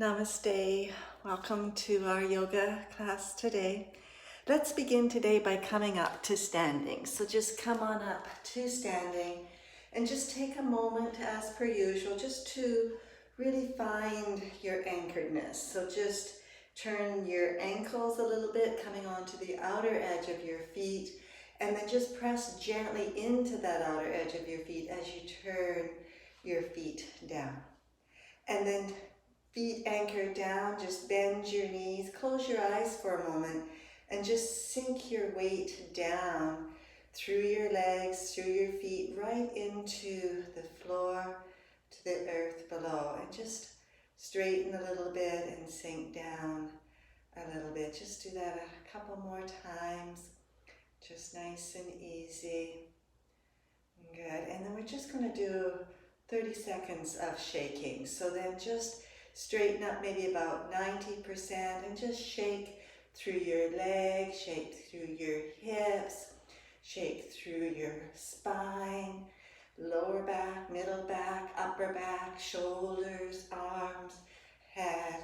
Namaste. Welcome to our yoga class today. Let's begin today by coming up to standing. So just come on up to standing and just take a moment as per usual just to really find your anchoredness. So just turn your ankles a little bit, coming onto the outer edge of your feet, and then just press gently into that outer edge of your feet as you turn your feet down. And then feet anchored down, just bend your knees, close your eyes for a moment, and just sink your weight down through your legs, through your feet, right into the floor, to the earth below. And just straighten a little bit and sink down a little bit. Just do that a couple more times, just nice and easy. Good. And then we're just going to do 30 seconds of shaking. So then just straighten up maybe about 90% and just shake through your legs, shake through your hips, shake through your spine, lower back, middle back, upper back, shoulders, arms, head,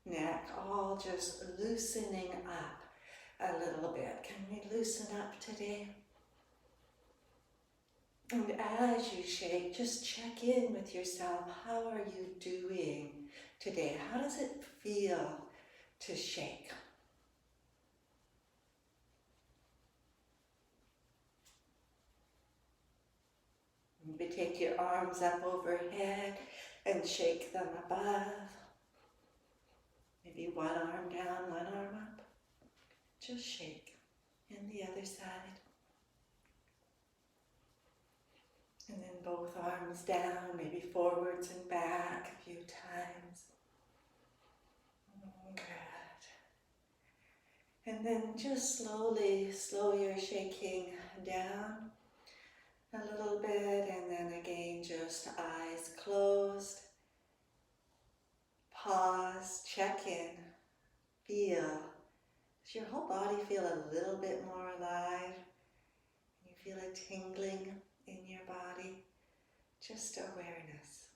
neck, all just loosening up a little bit. Can we loosen up today? And as you shake, just check in with yourself. How are you doing today? How does it feel to shake? Maybe take your arms up overhead and shake them above. Maybe one arm down, one arm up. Just shake. And the other side. And then both arms down, maybe forwards and back a few times. Good. And then just slowly slow your shaking down a little bit, and then again just eyes closed. Pause, check in, feel. Does your whole body feel a little bit more alive? You feel a tingling in your body, just awareness.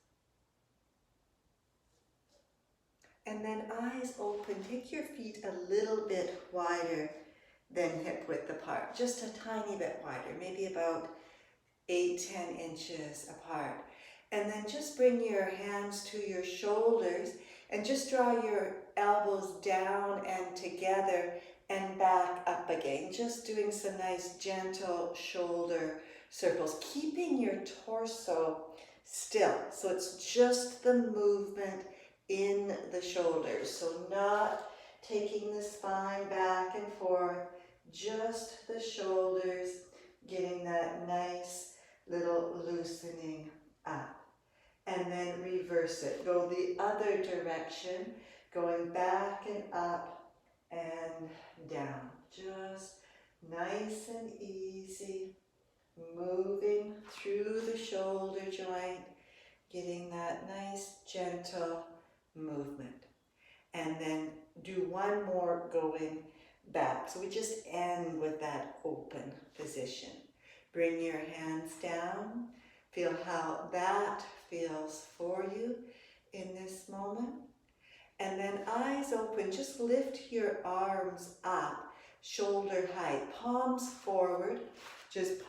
And then eyes open, take your feet a little bit wider than hip width apart, just a tiny bit wider, maybe about 8-10 inches apart. And then just bring your hands to your shoulders and just draw your elbows down and together and back up again, just doing some nice gentle shoulder circles, keeping your torso still. So it's just the movement in the shoulders. So not taking the spine back and forth, just the shoulders, getting that nice little loosening up. And then reverse it. Go the other direction, going back and up and down. Just nice and easy. Moving through the shoulder joint, getting that nice gentle movement. And then do one more going back. So we just end with that open position. Bring your hands down. Feel how that feels for you in this moment. And then eyes open, just lift your arms up, shoulder height, palms forward, just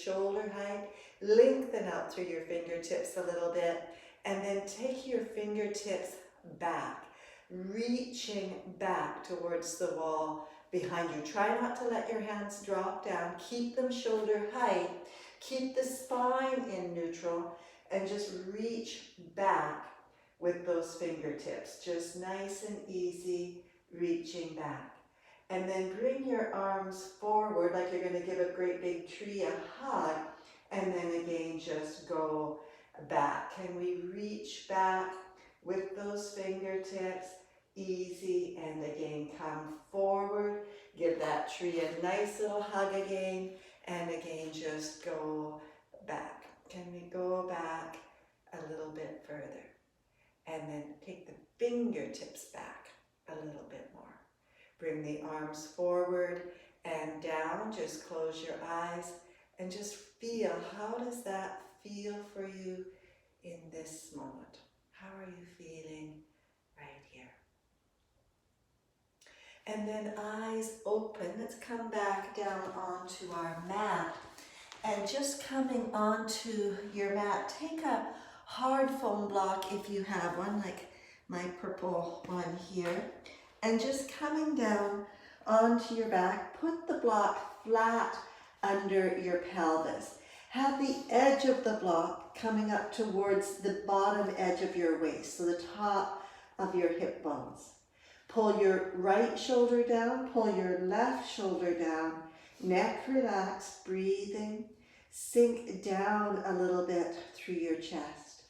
shoulder height. Lengthen out through your fingertips a little bit, and then take your fingertips back, reaching back towards the wall behind you. Try not to let your hands drop down. Keep them shoulder height. Keep the spine in neutral, and just reach back with those fingertips. Just nice and easy, reaching back. And then bring your arms forward like you're going to give a great big tree a hug, and then again just go back. Can we reach back with those fingertips? Easy, and again come forward. Give that tree a nice little hug again, and again just go back. Can we go back a little bit further? And then take the fingertips back a little bit more. Bring the arms forward and down. Just close your eyes and just feel, how does that feel for you in this moment? How are you feeling right here? And then eyes open. Let's come back down onto our mat. And just coming onto your mat, take a hard foam block if you have one, like my purple one here. And just coming down onto your back, put the block flat under your pelvis. Have the edge of the block coming up towards the bottom edge of your waist, so the top of your hip bones. Pull your right shoulder down, pull your left shoulder down, neck relaxed, breathing. Sink down a little bit through your chest.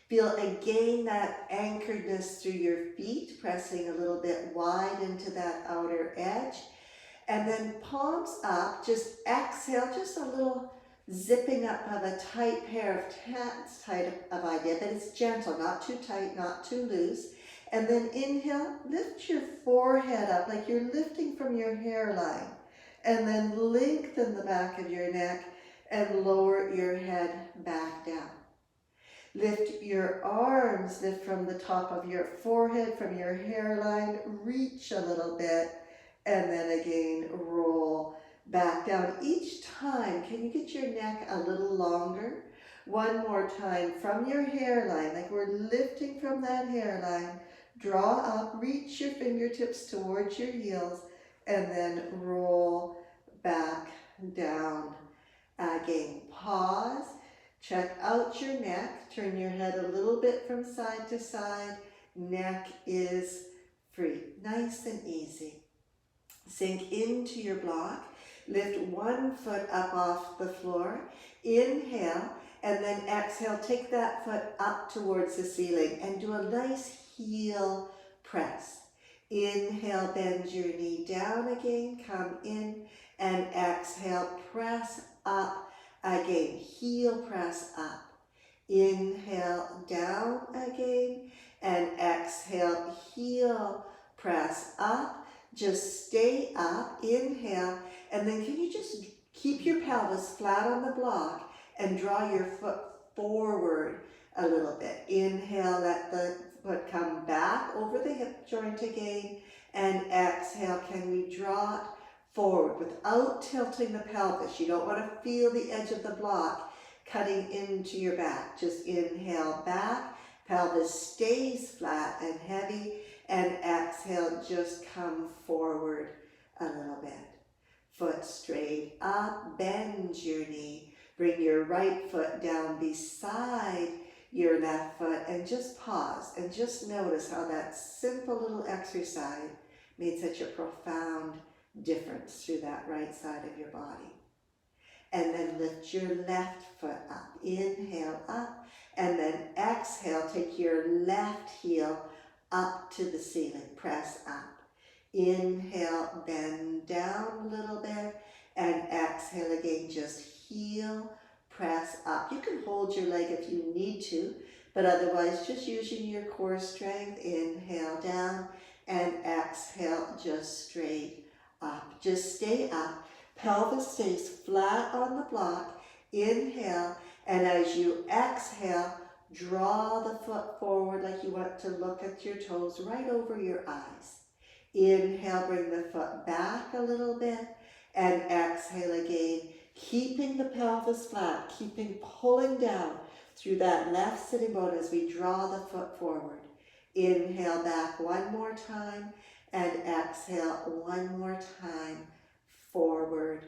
Feel again that anchoredness through your feet, pressing a little bit wide into that outer edge. And then palms up, just exhale, just a little zipping up of a tight pair of hands, tight of idea, but it's gentle, not too tight, not too loose. And then inhale, lift your forehead up like you're lifting from your hairline. And then lengthen the back of your neck and lower your head back down. Lift your arms, lift from the top of your forehead, from your hairline, reach a little bit, and then again roll back down. Each time, can you get your neck a little longer? One more time from your hairline, like we're lifting from that hairline. Draw up, reach your fingertips towards your heels, and then roll back down. Again, pause, check out your neck, turn your head a little bit from side to side. Neck is free, nice and easy. Sink into your block, lift one foot up off the floor, inhale, and then exhale, take that foot up towards the ceiling and do a nice heel press. Inhale, bend your knee down again, come in, and exhale, press up again, heel press up. Inhale, down again, and exhale, heel press up. Just stay up, inhale, and then can you just keep your pelvis flat on the block and draw your foot forward a little bit. Inhale, let the foot come back over the hip joint again, and exhale, can we draw it forward without tilting the pelvis? You don't want to feel the edge of the block cutting into your back. Just inhale back, pelvis stays flat and heavy, and exhale, just come forward a little bit. Foot straight up, bend your knee, bring your right foot down beside your left foot, and just pause and just notice how that simple little exercise made such a profound difference through that right side of your body. And then lift your left foot up. Inhale up, and then exhale, take your left heel up to the ceiling. Press up. Inhale, bend down a little bit, and exhale again, just heel, press up. You can hold your leg if you need to, but otherwise just using your core strength. Inhale down, and exhale, just straight up. Just stay up. Pelvis stays flat on the block. Inhale, and as you exhale, draw the foot forward like you want to look at your toes right over your eyes. Inhale, bring the foot back a little bit, and exhale again, keeping the pelvis flat, pulling down through that left sitting bone as we draw the foot forward. Inhale back one more time, and exhale one more time, forward.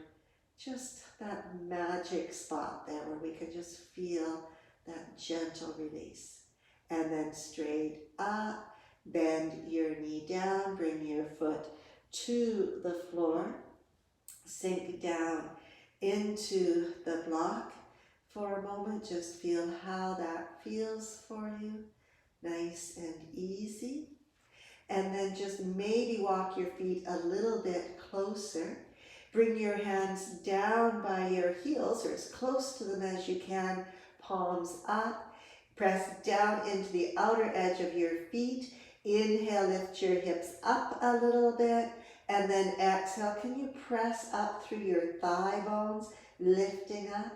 Just that magic spot there where we can just feel that gentle release. And then straight up, bend your knee down, bring your foot to the floor, sink down into the block for a moment. Just feel how that feels for you, nice and easy. And then just maybe walk your feet a little bit closer. Bring your hands down by your heels, or as close to them as you can, palms up. Press down into the outer edge of your feet. Inhale, lift your hips up a little bit, and then exhale. Can you press up through your thigh bones, lifting up?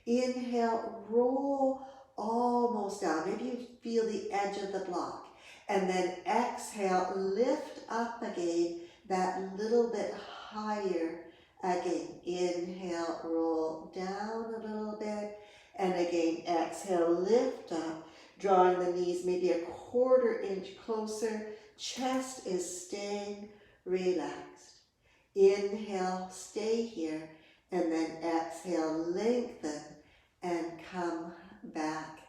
Inhale, roll almost down. Maybe you feel the edge of the block. And then exhale, lift up again, that little bit higher again. Inhale, roll down a little bit. And again, exhale, lift up, drawing the knees maybe a 1/4 inch closer. Chest is staying relaxed. Inhale, stay here. And then exhale, lengthen and come back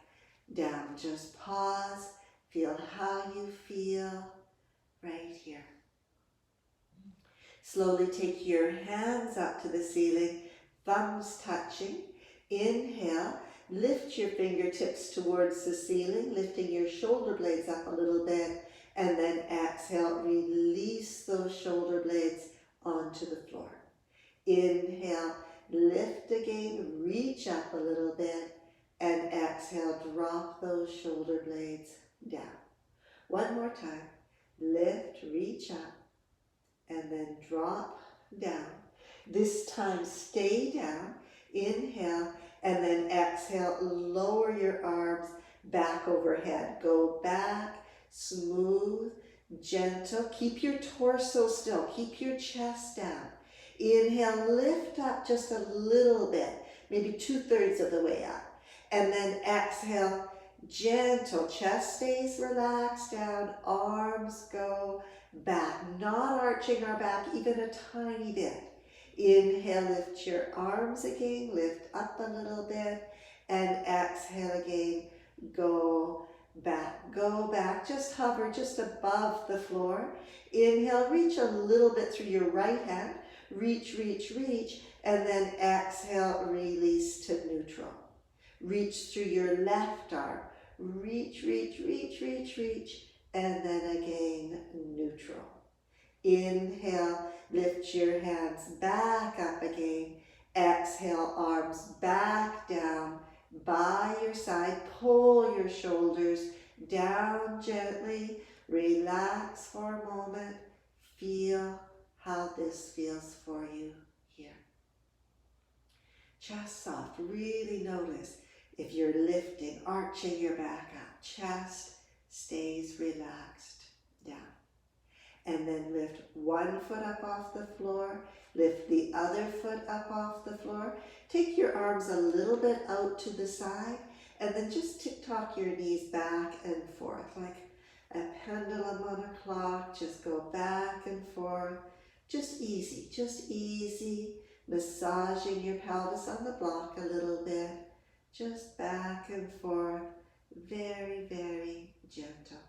down. Just pause, feel how you feel right here. Slowly take your hands up to the ceiling, thumbs touching. Inhale, lift your fingertips towards the ceiling, lifting your shoulder blades up a little bit, and then exhale, release those shoulder blades onto the floor. Inhale, lift again, reach up a little bit, and exhale, drop those shoulder blades down. One more time, lift, reach up, and then drop down. This time, stay down, inhale, and then exhale, lower your arms back overhead. Go back, smooth, gentle. Keep your torso still, keep your chest down. Inhale, lift up just a little bit, maybe 2/3 of the way up. And then exhale, gentle, chest stays relaxed down, arms go back, not arching our back even a tiny bit. Inhale, lift your arms again, lift up a little bit, and exhale again, go back, just hover just above the floor. Inhale, reach a little bit through your right hand, reach, reach, reach, and then exhale, release to neutral. Reach through your left arm, reach, reach, reach, reach, reach, and then again, neutral. Inhale, lift your hands back up again. Exhale, arms back down by your side. Pull your shoulders down gently. Relax for a moment. Feel how this feels for you here. Chest soft. Really notice if you're lifting, arching your back up. Chest stays relaxed down. And then lift one foot up off the floor, lift the other foot up off the floor. Take your arms a little bit out to the side, and then just tick-tock your knees back and forth, like a pendulum on a clock. Just go back and forth, just easy, massaging your pelvis on the block a little bit, just back and forth, very, very gentle.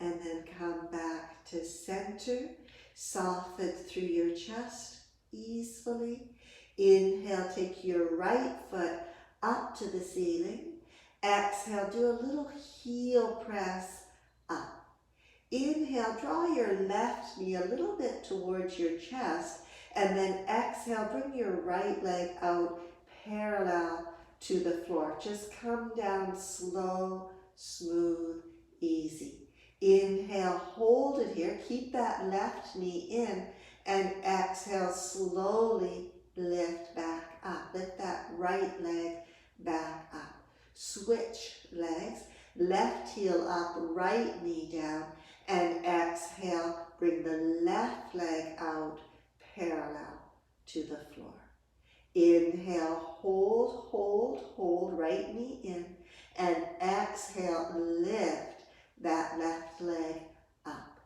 And then come back to center, soften through your chest easily. Inhale, take your right foot up to the ceiling. Exhale, do a little heel press up. Inhale, draw your left knee a little bit towards your chest, and then exhale, bring your right leg out parallel to the floor. Just come down slow, smooth, easy. Inhale, hold it here, keep that left knee in, and exhale, slowly lift back up. Lift that right leg back up. Switch legs, left heel up, right knee down, and exhale, bring the left leg out parallel to the floor. Inhale, hold, hold, hold, right knee in, and exhale, lift that left leg up.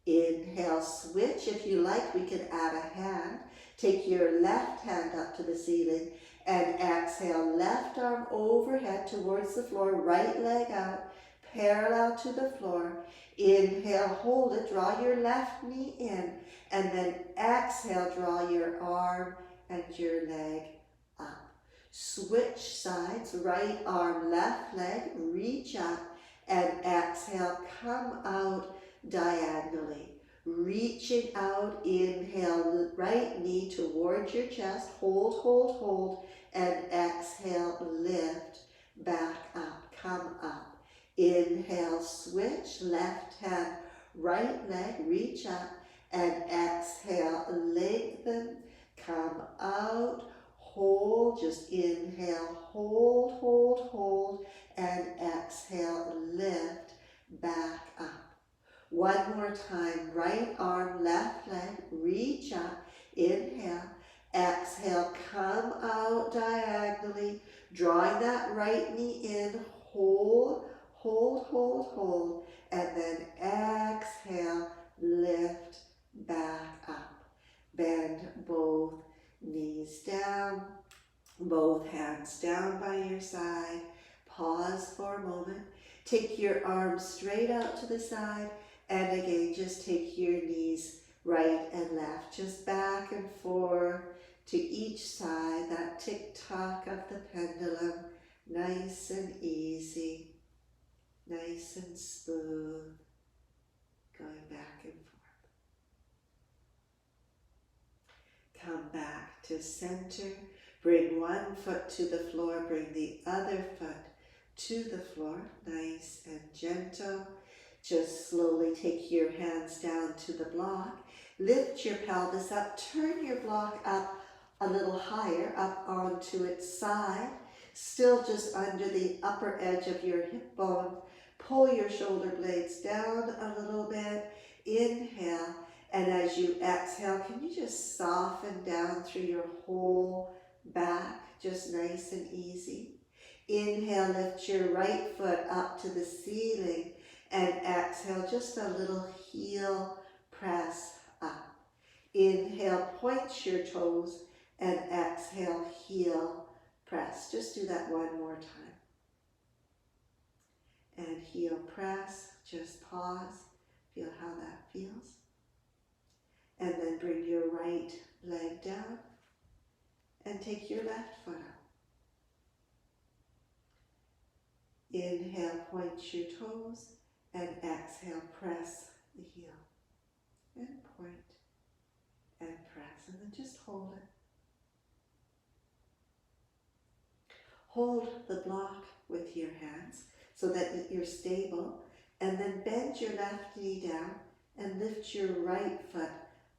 Inhale, switch. If you like, we can add a hand. Take your left hand up to the ceiling and exhale, left arm overhead towards the floor, right leg out, parallel to the floor. Inhale, hold it, draw your left knee in, and then exhale, draw your arm and your leg up. Switch sides, right arm, left leg, reach up, and exhale, come out diagonally. Reaching out, inhale, right knee towards your chest, hold, hold, hold, and exhale, lift back up, come up. Inhale, switch, left hand, right leg, reach up, and exhale, lengthen, come out, hold, just inhale, hold, hold, hold, and exhale, lift back up. One more time, right arm, left leg, reach up, inhale, exhale, come out diagonally, drawing that right knee in, hold, hold, hold, hold, and then exhale, lift back up. Bend both knees down, both hands down by your side. Pause for a moment. Take your arms straight out to the side, and again, just take your knees right and left, just back and forth to each side, that tick-tock of the pendulum, nice and easy, nice and smooth, going back and forth. Come back to center. Bring one foot to the floor, bring the other foot to the floor, nice and gentle. Just slowly take your hands down to the block. Lift your pelvis up, turn your block up a little higher, up onto its side, still just under the upper edge of your hip bone. Pull your shoulder blades down a little bit. Inhale, and as you exhale, can you just soften down through your whole back, just nice and easy. Inhale, lift your right foot up to the ceiling, and exhale, just a little heel press up. Inhale, point your toes, and exhale, heel press. Just do that one more time. And heel press, just pause, feel how that feels. And then bring your right leg down and take your left foot up. Inhale, point your toes, and exhale, press the heel. And point and press, and then just hold it. Hold the block with your hands so that you're stable, and then bend your left knee down and lift your right foot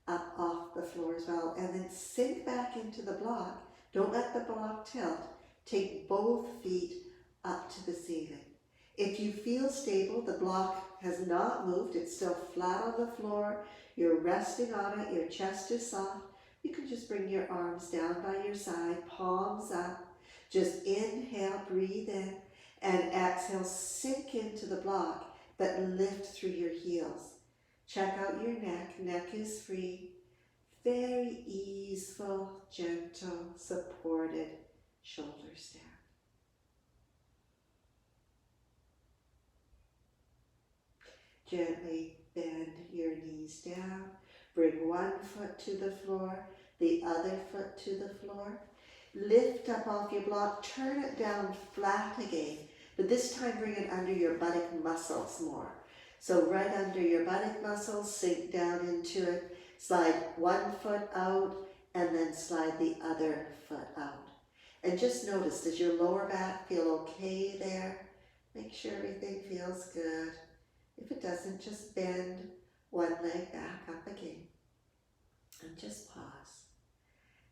up off the floor as well, and then sink back into the block. Don't let the block tilt. Take both feet up to the ceiling. If you feel stable, the block has not moved, it's still flat on the floor, you're resting on it, your chest is soft, you can just bring your arms down by your side, palms up. Just inhale, breathe in, and exhale, sink into the block, but lift through your heels. Check out your neck. Neck is free. Very easeful, gentle, supported shoulder stand. Gently bend your knees down. Bring one foot to the floor, the other foot to the floor. Lift up off your block, turn it down flat again, but this time bring it under your buttock muscles more. So right under your buttock muscles, sink down into it, slide one foot out, and then slide the other foot out. And just notice, does your lower back feel okay there? Make sure everything feels good. If it doesn't, just bend one leg back up again. And just pause.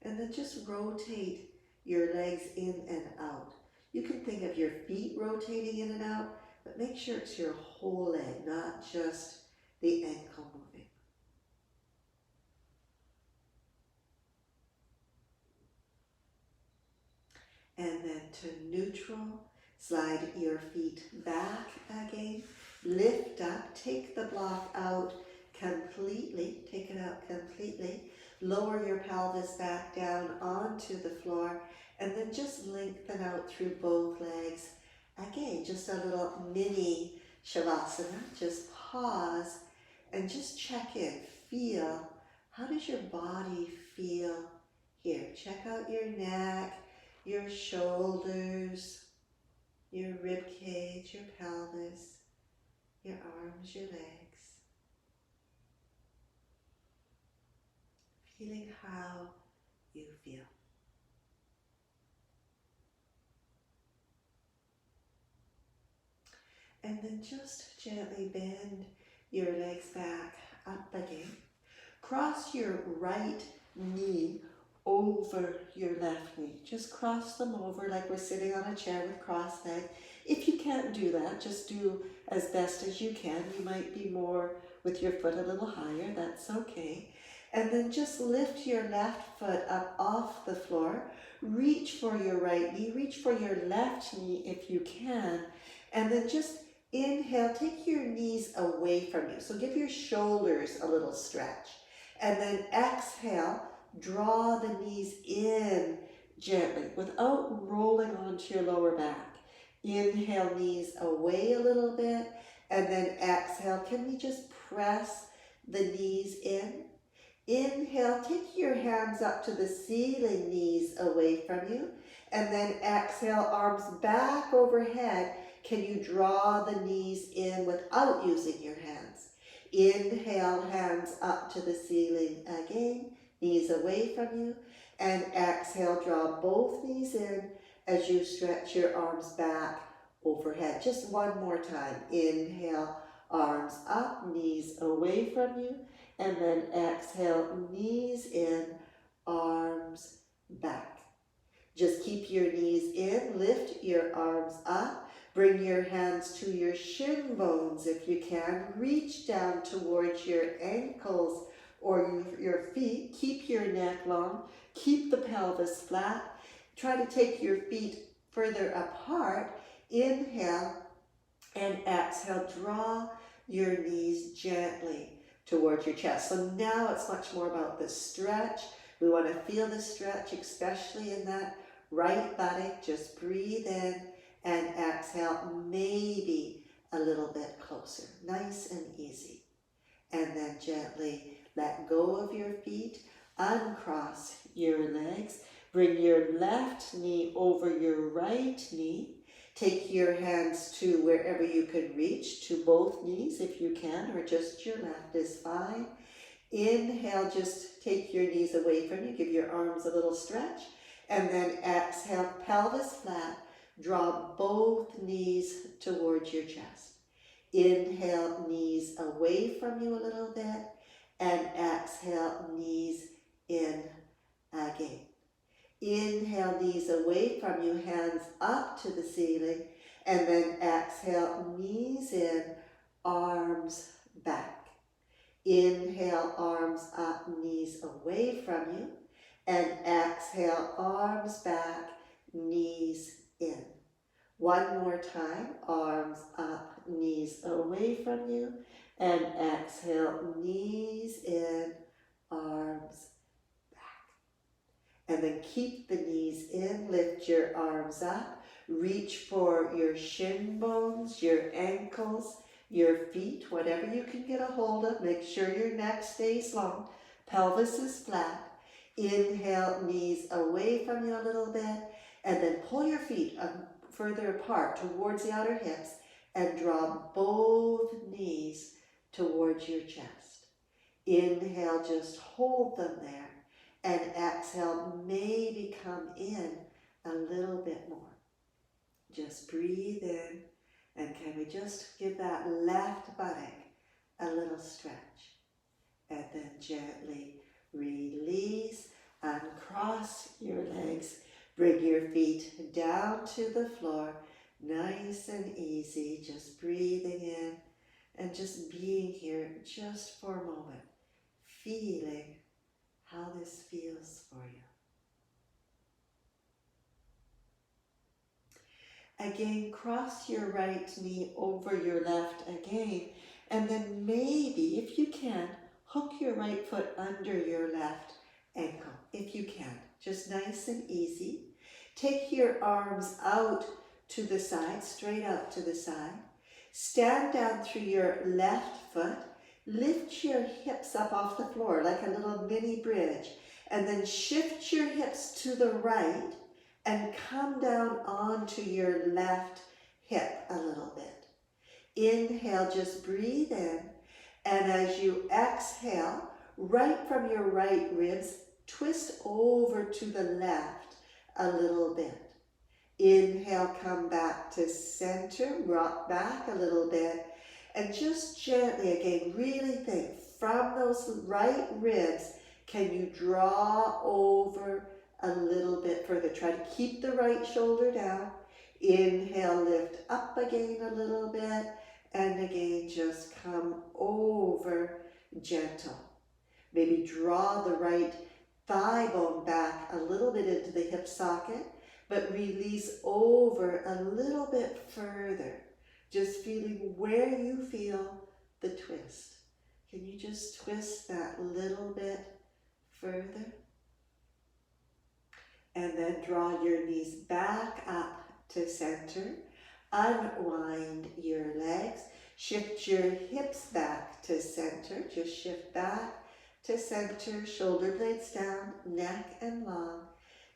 And then just rotate your legs in and out. You can think of your feet rotating in and out, but make sure it's your whole leg, not just the ankle moving. And then to neutral, slide your feet back again. Lift up, take the block out completely, take it out completely. Lower your pelvis back down onto the floor, and then just lengthen out through both legs. Again, just a little mini Shavasana. Just pause and just check in. Feel, how does your body feel here? Check out your neck, your shoulders, your rib cage, your pelvis, your arms, your legs. Feeling how you feel. And then just gently bend your legs back up again. Cross your right knee over your left knee. Just cross them over like we're sitting on a chair with crossed legs. If you can't do that, just do as best as you can. You might be more with your foot a little higher, that's okay. And then just lift your left foot up off the floor. Reach for your right knee, reach for your left knee if you can. And then just inhale, take your knees away from you. So give your shoulders a little stretch. And then exhale, draw the knees in gently without rolling onto your lower back. Inhale, knees away a little bit, and then exhale. Can we just press the knees in? Inhale, take your hands up to the ceiling, knees away from you, and then exhale, arms back overhead. Can you draw the knees in without using your hands? Inhale, hands up to the ceiling again, knees away from you, and exhale, draw both knees in as you stretch your arms back overhead. Just one more time. Inhale, arms up, knees away from you, and then exhale, knees in, arms back. Just keep your knees in, lift your arms up, bring your hands to your shin bones if you can. Reach down towards your ankles or your feet. Keep your neck long, keep the pelvis flat. Try to take your feet further apart. Inhale and exhale, draw your knees gently towards your chest. So now it's much more about the stretch. We want to feel the stretch, especially in that right buttock. Just breathe in and exhale, maybe a little bit closer. Nice and easy. And then gently let go of your feet, uncross your legs, bring your left knee over your right knee. Take your hands to wherever you can reach, to both knees if you can, or just your left is fine. Inhale, just take your knees away from you, give your arms a little stretch, and then exhale, pelvis flat, draw both knees towards your chest. Inhale, knees away from you a little bit, and exhale, knees in again. Inhale, knees away from you, hands up to the ceiling, and then exhale, knees in, arms back. Inhale, arms up, knees away from you, and exhale, arms back, knees in. One more time, arms up, knees away from you, and exhale, knees in, arms back. And then keep the knees in, lift your arms up, reach for your shin bones, your ankles, your feet, whatever you can get a hold of. Make sure your neck stays long, pelvis is flat. Inhale, knees away from you a little bit, and then pull your feet further apart towards the outer hips and draw both knees towards your chest. Inhale, just hold them there, and exhale, maybe come in a little bit more. Just breathe in, and can we just give that left buttock a little stretch? And then gently release, uncross your legs, bring your feet down to the floor, nice and easy, just breathing in and just being here just for a moment, feeling how this feels for you. Again, cross your right knee over your left again, and then maybe, if you can, hook your right foot under your left ankle, if you can. Just nice and easy. Take your arms out to the side, straight out to the side. Stand down through your left foot. Lift your hips up off the floor like a little mini bridge, and then shift your hips to the right and come down onto your left hip a little bit. Inhale, just breathe in, and as you exhale, right from your right ribs, twist over to the left a little bit. Inhale, come back to center, rock back a little bit, and just gently again, really think, from those right ribs, can you draw over a little bit further? Try to keep the right shoulder down. Inhale, lift up again a little bit, and again just come over, gentle. Maybe draw the right thigh bone back a little bit into the hip socket, but release over a little bit further. Just feeling where you feel the twist. Can you just twist that little bit further? And then draw your knees back up to center. Unwind your legs. Shift your hips back to center. Just shift back to center. Shoulder blades down, neck and long.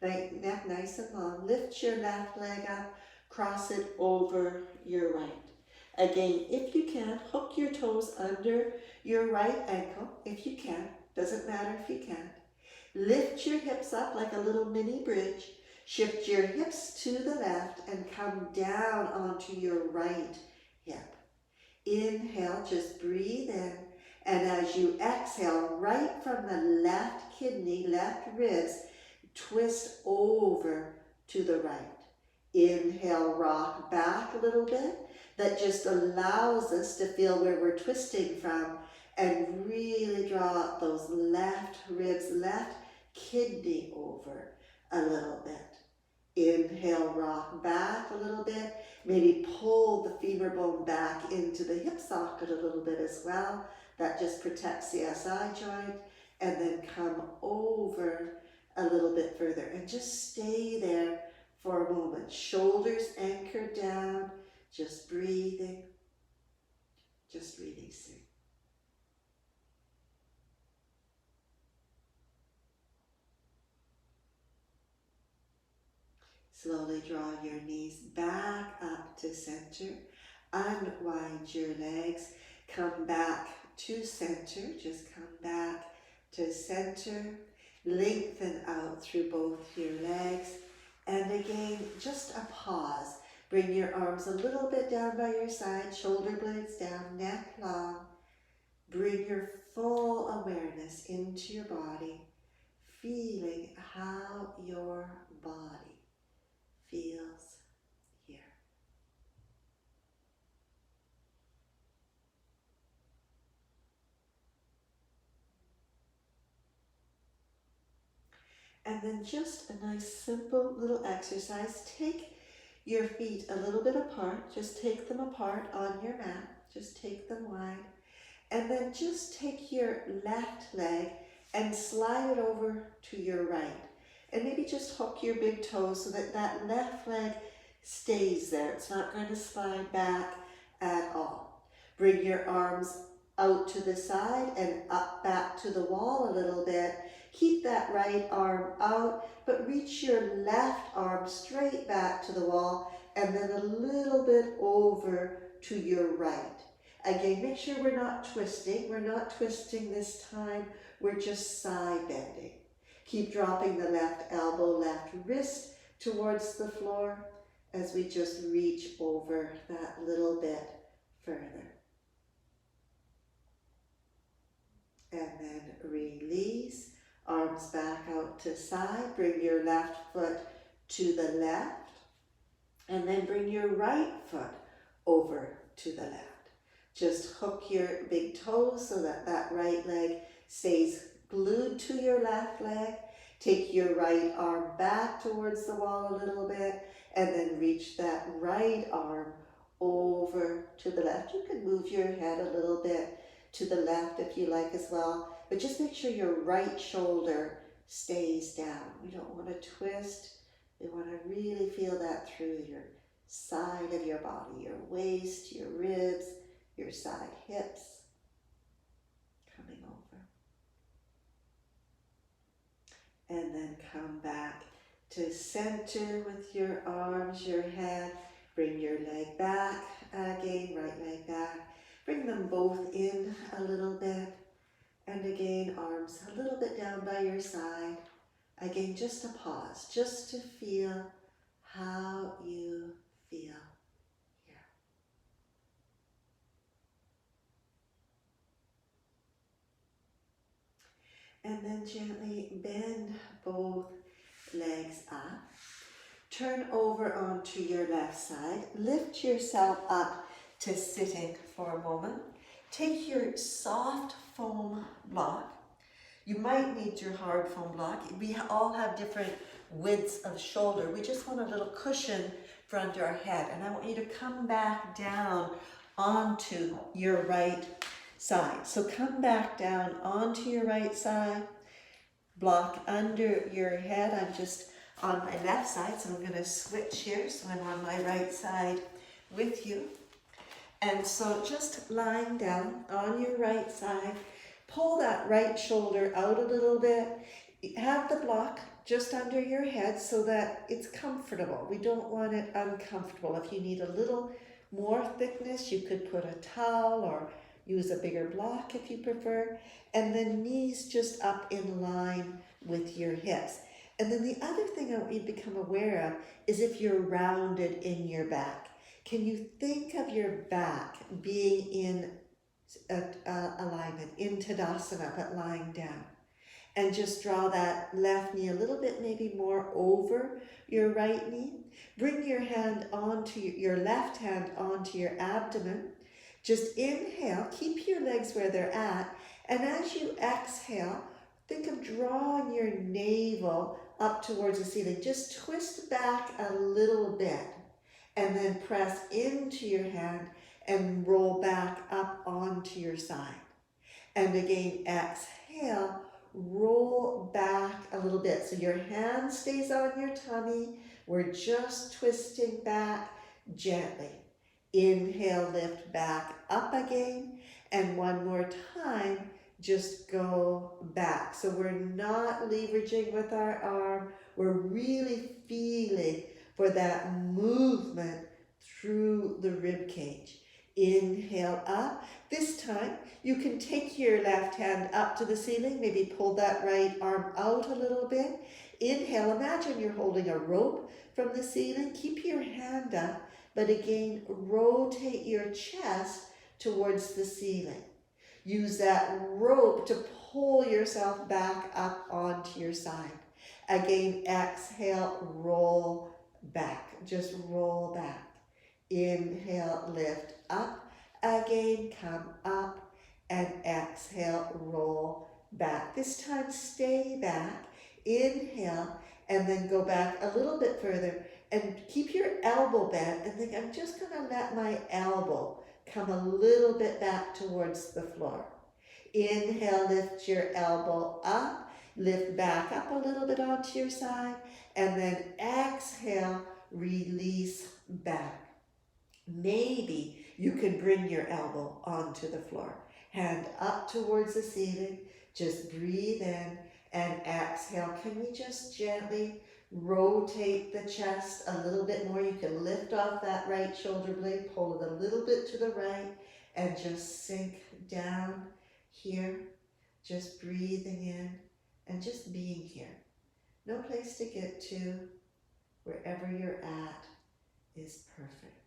Neck nice and long. Lift your left leg up. Cross it over your right. Again, if you can, hook your toes under your right ankle. If you can. Doesn't matter if you can't. Lift your hips up like a little mini bridge. Shift your hips to the left and come down onto your right hip. Inhale, just breathe in. And as you exhale, right from the left kidney, left ribs, twist over to the right. Inhale, rock back a little bit. That just allows us to feel where we're twisting from and really draw those left ribs, left kidney over a little bit. Inhale, rock back a little bit. Maybe pull the femur bone back into the hip socket a little bit as well. That just protects the SI joint. And then come over a little bit further and just stay there for a moment. Shoulders anchored down, just breathing, just releasing. Slowly draw your knees back up to center. Unwind your legs. Come back to center. Just come back to center. Lengthen out through both your legs. And again, just a pause. Bring your arms a little bit down by your side. Shoulder blades down, neck long. Bring your full awareness into your body. Feeling how your body feels here. And then just a nice simple little exercise. Take your feet a little bit apart. Just take them apart on your mat. Just take them wide. And then just take your left leg and slide it over to your right. And maybe just hook your big toes so that that left leg stays there. It's not going to slide back at all. Bring your arms out to the side and up back to the wall a little bit. Keep that right arm out, but reach your left arm straight back to the wall and then a little bit over to your right. Again, make sure we're not twisting. We're not twisting this time. We're just side bending. Keep dropping the left elbow, left wrist towards the floor as we just reach over that little bit further. And then release. Arms back out to side. Bring your left foot to the left. And then bring your right foot over to the left. Just hook your big toes so that that right leg stays glued to your left leg. Take your right arm back towards the wall a little bit and then reach that right arm over to the left. You can move your head a little bit to the left if you like as well, but just make sure your right shoulder stays down. We don't want to twist. We want to really feel that through your side of your body, your waist, your ribs, your side hips, coming over. And then come back to center with your arms, your head. Bring your leg back again, right leg back. Bring them both in a little bit. And again, arms a little bit down by your side. Again, just a pause, just to feel how you feel. And then gently bend both legs up. Turn over onto your left side. Lift yourself up to sitting for a moment. Take your soft foam block. You might need your hard foam block. We all have different widths of shoulder. We just want a little cushion for under our head. And I want you to come back down onto your right side. So come back down onto your right side. Block under your head. I'm just on my left side, so I'm going to switch here. So I'm on my right side with you. And so just lying down on your right side, pull that right shoulder out a little bit. Have the block just under your head so that it's comfortable. We don't want it uncomfortable. If you need a little more thickness, you could put a towel or use a bigger block if you prefer. And then knees just up in line with your hips. And then the other thing I want you to become aware of is if you're rounded in your back. Can you think of your back being in alignment, in Tadasana, but lying down? And just draw that left knee a little bit, maybe more over your right knee. Bring your hand onto your left hand onto your abdomen. Just inhale, keep your legs where they're at. And as you exhale, think of drawing your navel up towards the ceiling. Just twist back a little bit and then press into your hand and roll back up onto your side. And again, exhale, roll back a little bit. So your hand stays on your tummy. We're just twisting back gently. Inhale, lift back up again. And one more time, just go back. So we're not leveraging with our arm. We're really feeling for that movement through the rib cage. Inhale up. This time, you can take your left hand up to the ceiling. Maybe pull that right arm out a little bit. Inhale. Imagine you're holding a rope from the ceiling. Keep your hand up, but again, rotate your chest towards the ceiling. Use that rope to pull yourself back up onto your side. Again, exhale, roll back. Just roll back. Inhale, lift up. Again, come up and exhale, roll back. This time, stay back. Inhale, and then go back a little bit further and keep your elbow bent and think, I'm just going to let my elbow come a little bit back towards the floor. Inhale, lift your elbow up, lift back up a little bit onto your side, and then exhale, release back. Maybe you can bring your elbow onto the floor. Hand up towards the ceiling, just breathe in and exhale. Can we just gently rotate the chest a little bit more? You can lift off that right shoulder blade, pull it a little bit to the right, and just sink down here. Just breathing in and just being here. No place to get to. Wherever you're at is perfect.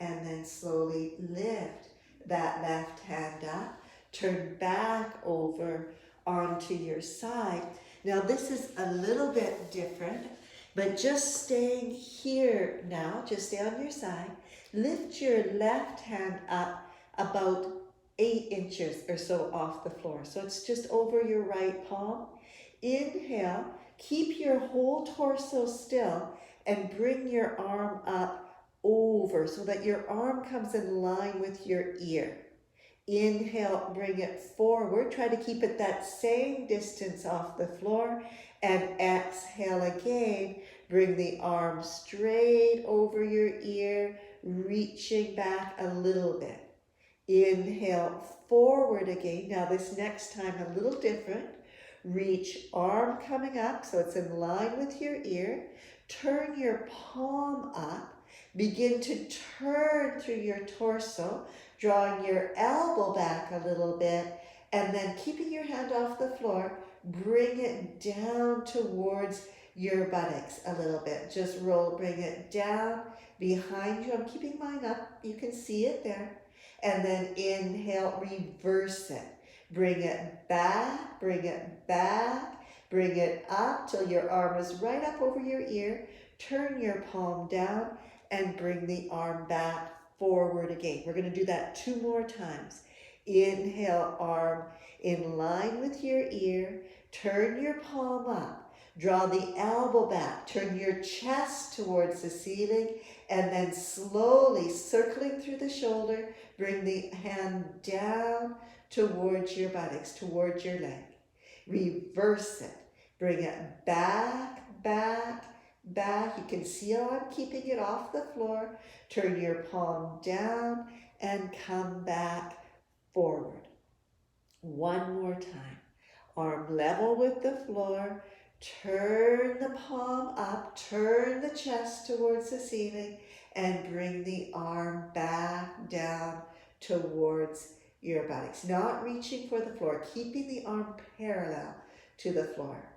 And then slowly lift that left hand up. Turn back over onto your side. Now this is a little bit different, but just staying here now, just stay on your side. Lift your left hand up about 8 inches or so off the floor. So it's just over your right palm. Inhale, keep your whole torso still and bring your arm up over so that your arm comes in line with your ear. Inhale, bring it forward. Try to keep it that same distance off the floor. And exhale again. Bring the arm straight over your ear, reaching back a little bit. Inhale, forward again. Now this next time a little different. Reach, arm coming up so it's in line with your ear. Turn your palm up. Begin to turn through your torso, drawing your elbow back a little bit, and then keeping your hand off the floor, bring it down towards your buttocks a little bit. Just roll, bring it down behind you. I'm keeping mine up. You can see it there. And then inhale, reverse it. Bring it back, Bring it up till your arm is right up over your ear. Turn your palm down and bring the arm back forward again. We're going to do that 2 more times. Inhale, arm in line with your ear. Turn your palm up. Draw the elbow back. Turn your chest towards the ceiling. And then slowly circling through the shoulder, bring the hand down towards your buttocks, towards your leg. Reverse it. Bring it back, back, back. You can see how I'm keeping it off the floor. Turn your palm down and come back forward. 1 more time. Arm level with the floor. Turn the palm up. Turn the chest towards the ceiling and bring the arm back down towards your buttocks. Not reaching for the floor. Keeping the arm parallel to the floor.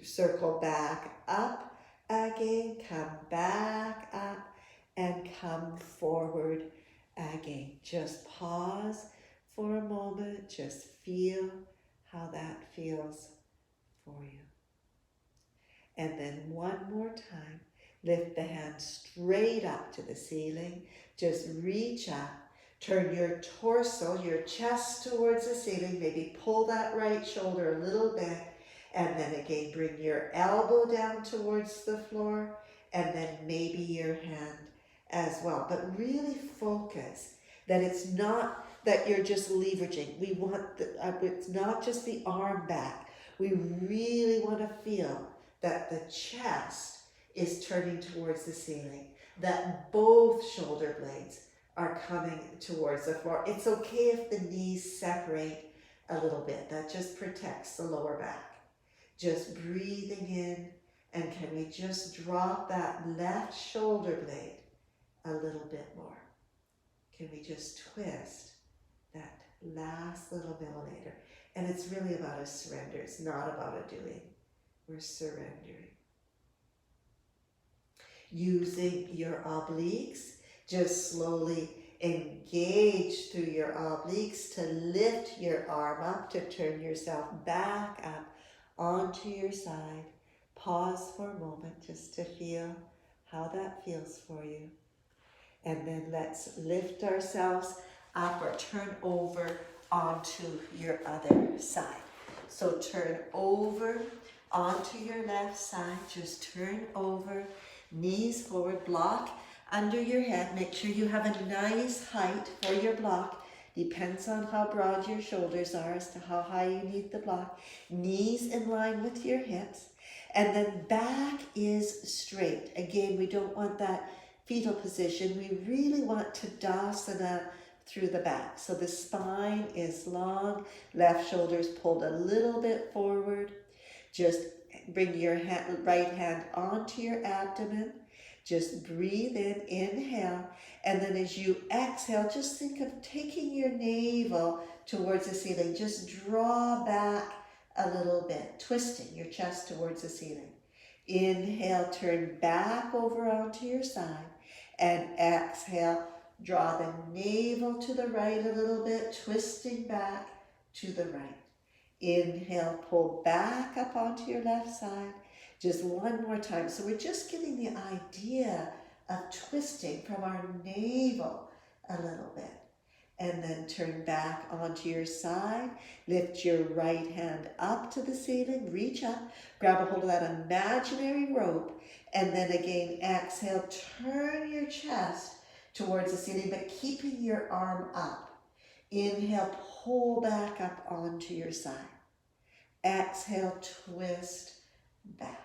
Circle back up again. Come back up and come forward again. Just pause for a moment. Just feel how that feels for you. And then 1 more time. Lift the hand straight up to the ceiling. Just reach up. Turn your torso, your chest towards the ceiling. Maybe pull that right shoulder a little bit. And then again, bring your elbow down towards the floor. And then maybe your hand as well. But really focus that it's not that you're just leveraging. We want it's not just the arm back. We really want to feel that the chest is turning towards the ceiling, that both shoulder blades are coming towards the floor. It's okay if the knees separate a little bit. That just protects the lower back. Just breathing in, and can we just drop that left shoulder blade a little bit more? Can we just twist that last little millimeter? And it's really about a surrender. It's not about a doing. We're surrendering. Using your obliques, just slowly engage through your obliques to lift your arm up, to turn yourself back up onto your side. Pause for a moment just to feel how that feels for you. And then let's lift ourselves up or turn over onto your other side. So turn over onto your left side. Just turn over, knees forward, block under your head. Make sure you have a nice height for your block. Depends on how broad your shoulders are as to how high you need the block. Knees in line with your hips. And then back is straight. Again, we don't want that fetal position. We really want Tadasana through the back. So the spine is long, left shoulder's pulled a little bit forward. Just bring your right hand onto your abdomen. Just breathe in, inhale, and then as you exhale, just think of taking your navel towards the ceiling. Just draw back a little bit, twisting your chest towards the ceiling. Inhale, turn back over onto your side, and exhale, draw the navel to the right a little bit, twisting back to the right. Inhale, pull back up onto your left side. Just 1 more time. So we're just getting the idea of twisting from our navel a little bit. And then turn back onto your side. Lift your right hand up to the ceiling. Reach up. Grab a hold of that imaginary rope. And then again, exhale. Turn your chest towards the ceiling, but keeping your arm up. Inhale, pull back up onto your side. Exhale, twist back.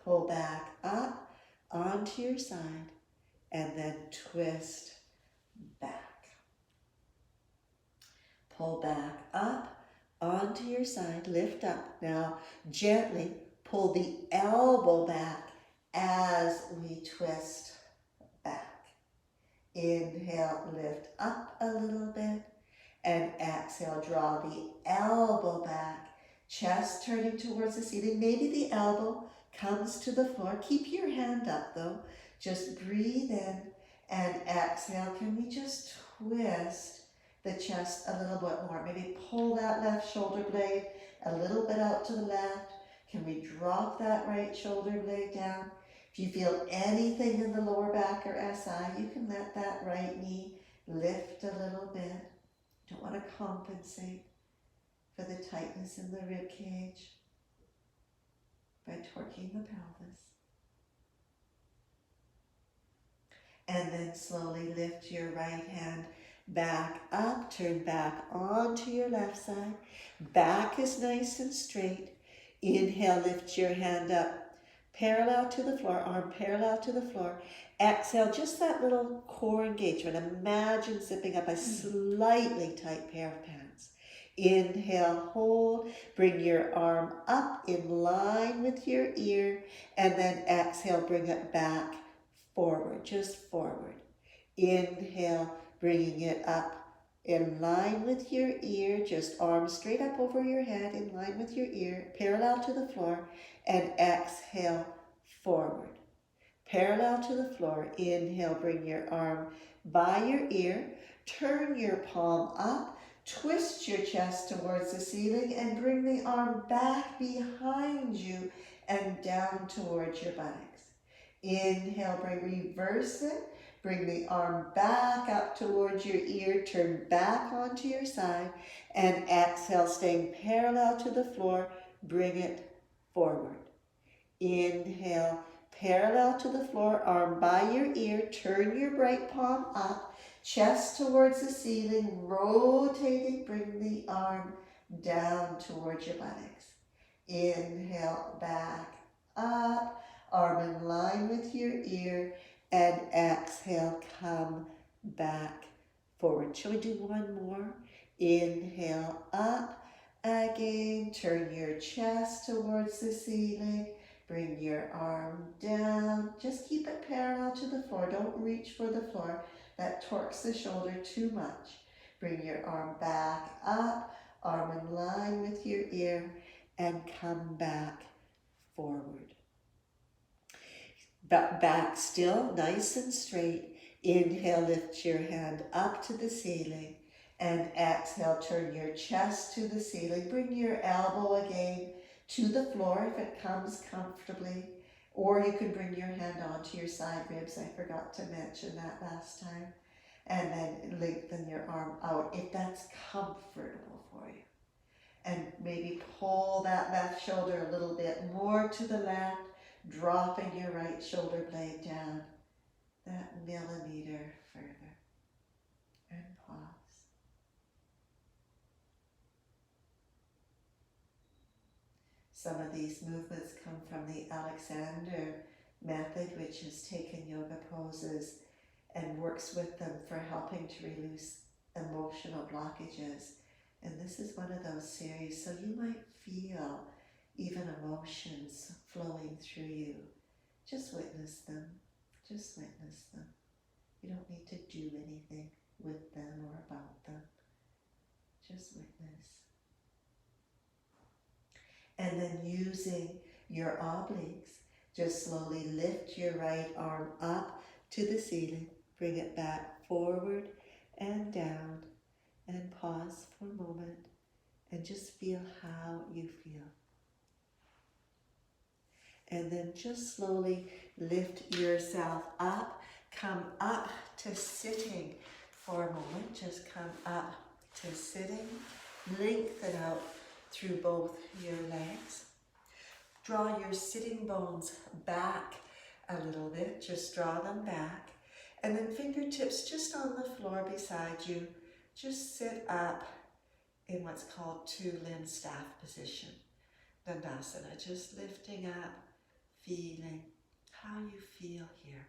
Pull back up onto your side and then twist back. Pull back up onto your side, lift up. Now gently pull the elbow back as we twist back. Inhale, lift up a little bit, and exhale, draw the elbow back, chest turning towards the ceiling. Maybe the elbow comes to the floor. Keep your hand up though. Just breathe in and exhale. Can we just twist the chest a little bit more? Maybe pull that left shoulder blade a little bit out to the left. Can we drop that right shoulder blade down? If you feel anything in the lower back or SI, you can let that right knee lift a little bit. Don't want to compensate for the tightness in the rib cage by torquing the pelvis. And then slowly lift your right hand back up, turn back onto your left side. Back is nice and straight. Inhale, lift your hand up, parallel to the floor, arm parallel to the floor. Exhale, just that little core engagement. Imagine zipping up a slightly tight pair of pants. Inhale, hold, bring your arm up in line with your ear, and then exhale, bring it back forward, just forward. Inhale, bringing it up in line with your ear, just arms straight up over your head, in line with your ear, parallel to the floor, and exhale, forward. Parallel to the floor, inhale, bring your arm by your ear, turn your palm up, twist your chest towards the ceiling, and bring the arm back behind you and down towards your buttocks. Inhale, reverse it. Bring the arm back up towards your ear, turn back onto your side, and exhale, staying parallel to the floor, bring it forward. Inhale, parallel to the floor, arm by your ear, turn your right palm up, chest towards the ceiling, rotating, bring the arm down towards your buttocks. Inhale, back up, arm in line with your ear, and exhale, come back forward. Shall we do one more? Inhale, up again, turn your chest towards the ceiling, bring your arm down, just keep it parallel to the floor, don't reach for the floor, that torques the shoulder too much. Bring your arm back up, arm in line with your ear, and come back forward. Back still, nice and straight. Inhale, lift your hand up to the ceiling, and exhale, turn your chest to the ceiling. Bring your elbow again to the floor if it comes comfortably, or you can bring your hand onto your side ribs. I forgot to mention that last time. And then lengthen your arm out if that's comfortable for you. And maybe pull that left shoulder a little bit more to the left, dropping your right shoulder blade down that millimeter further, and pause. Some of these movements come from the Alexander method, which has taken yoga poses and works with them for helping to release emotional blockages. And this is one of those series, so you might feel even emotions flowing through you. Just witness them. Just witness them. You don't need to do anything with them or about them. Just witness. And then using your obliques, just slowly lift your right arm up to the ceiling. Bring it back forward and down. And pause for a moment and just feel how you feel. And then just slowly lift yourself up, come up to sitting for a moment. Just come up to sitting, lengthen out through both your legs. Draw your sitting bones back a little bit, just draw them back. And then fingertips just on the floor beside you. Just sit up in what's called two-limb staff position, Dandasana, just lifting up, feeling how you feel here.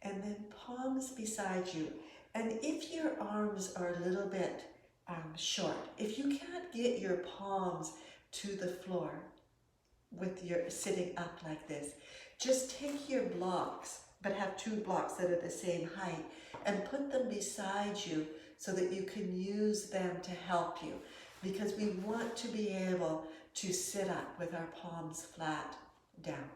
And then palms beside you. And if your arms are a little bit short, if you can't get your palms to the floor with your sitting up like this, just take your blocks, but have two blocks that are the same height, and put them beside you so that you can use them to help you, because we want to be able to sit up with our palms flat down.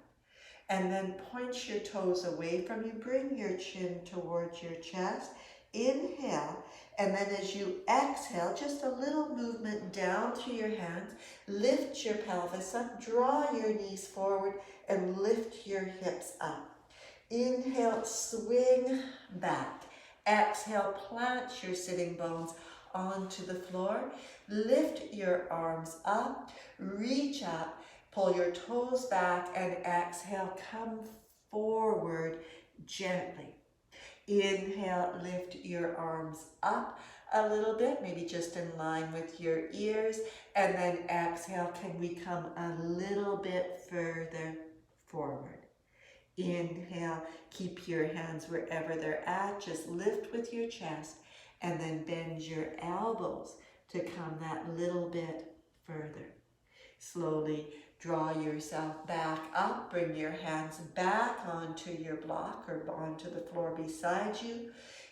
And then point your toes away from you, bring your chin towards your chest, Inhale, and then as you exhale, just a little movement down through your hands. Lift your pelvis up, draw your knees forward, and lift your hips up. Inhale, swing back. Exhale, plant your sitting bones onto the floor. Lift your arms up, reach up, pull your toes back, and exhale, come forward gently. Inhale, lift your arms up a little bit, maybe just in line with your ears, and then exhale, can we come a little bit further forward? Inhale, keep your hands wherever they're at, just lift with your chest, and then bend your elbows to come that little bit further. Slowly draw yourself back up, bring your hands back onto your block or onto the floor beside you.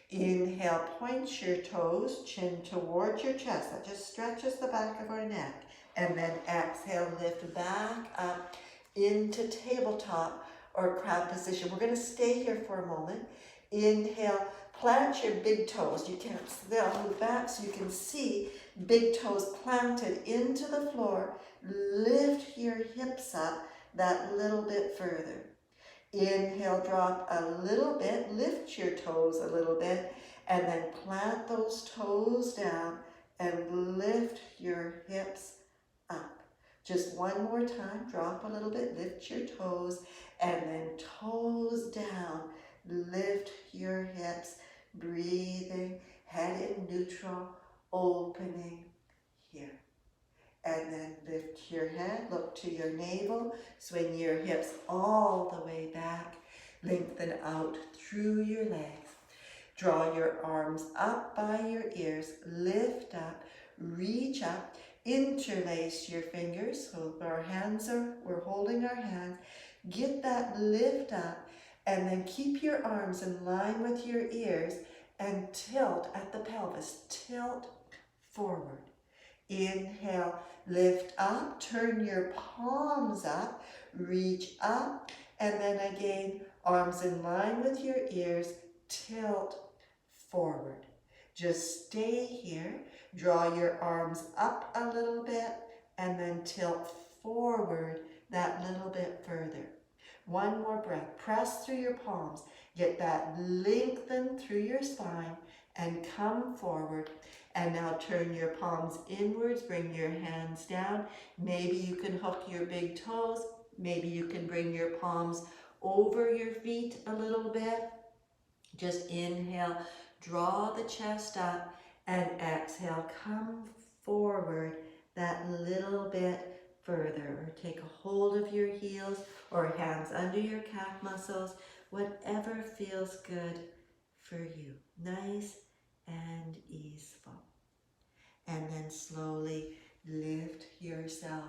Inhale, point your toes, chin towards your chest. That just stretches the back of our neck. And then exhale, lift back up into tabletop or crab position. We're going to stay here for a moment. Inhale, plant your big toes. You can't, they'll move back so you can see big toes planted into the floor. Lift your hips up that little bit further. Inhale, drop a little bit, lift your toes a little bit, and then plant those toes down and lift your hips up. Just one more time, drop a little bit, lift your toes, and then toes down, lift your hips, breathing, head in neutral, opening here. And then lift your head, look to your navel, swing your hips all the way back, lengthen out through your legs. Draw your arms up by your ears, lift up, reach up, interlace your fingers, so we're holding our hands. Get that lift up, and then keep your arms in line with your ears and tilt at the pelvis, tilt forward. Inhale, lift up, turn your palms up, reach up, and then again, arms in line with your ears, tilt forward. Just stay here, draw your arms up a little bit, and then tilt forward that little bit further. One more breath, press through your palms, get that lengthen through your spine, and come forward. And now turn your palms inwards, bring your hands down. Maybe you can hook your big toes. Maybe you can bring your palms over your feet a little bit. Just inhale, draw the chest up, and exhale, come forward that little bit further. Or take a hold of your heels or hands under your calf muscles, whatever feels good for you. Nice and easeful. And then slowly lift yourself